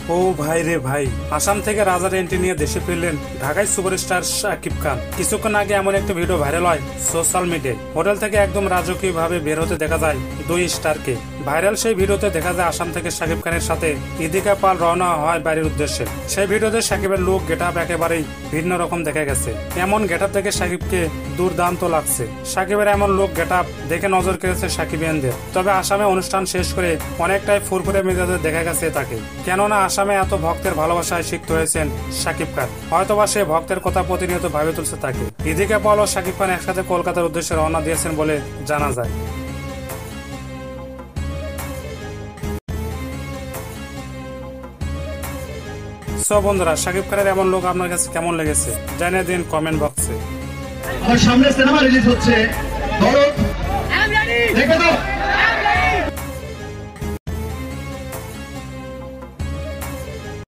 ও ভাই রে ভাই, আসাম থেকে রাজার এন্ট্রি নিয়ে দেশে ফিরলেন ঢাকায় সুপারস্টার শাকিব খান। কিছুক্ষণ আগে এমন একটা ভিডিও ভাইরাল হয় সোশ্যাল মিডিয়ায়। হোটেল থেকে একদম রাজকীয় ভাবে বের হতে দেখা যায় দুই স্টারকে। ভাইরাল সেই ভিডিওতে দেখা যায় আসাম থেকে শাকিব খানের সাথে ইদিকা পাল রওনা হয় বাড়ির উদ্দেশ্যে। সেই ভিডিওতে শাকিবের লুক গেট আপ একেবারেই ভিন্ন রকম দেখা গেছে। এমন গেট আপ দেখে শাকিবকে দুর্দান্ত লাগছে। শাকিবের এমন লুক গেট আপ দেখে নজর কেড়েছে শাকিবিয়ানদের। তবে আসামে অনুষ্ঠান শেষ করে অনেকটাই ফুরফুরে মেজাজে দেখা গেছে তাকে। কেননা আসামে এত ভক্তের ভালোবাসায় সিক্ত হয়েছেন শাকিব খান। হয়তোবা সে ভক্তের কথা প্রতিনিয়ত ভাবে তুলছে তাকে। ইদিকা পাল ও শাকিব খান একসাথে কলকাতার উদ্দেশ্যে রওনা দিয়েছেন বলে জানা যায়। সো বন্ধুরা, শাকিব খানের এমন লোক আপনার কাছে কেমন লেগেছে জানিয়ে দিন কমেন্ট বক্সে। আমার সামনে সিনেমা রিলিজ হচ্ছে, দেখে দাও।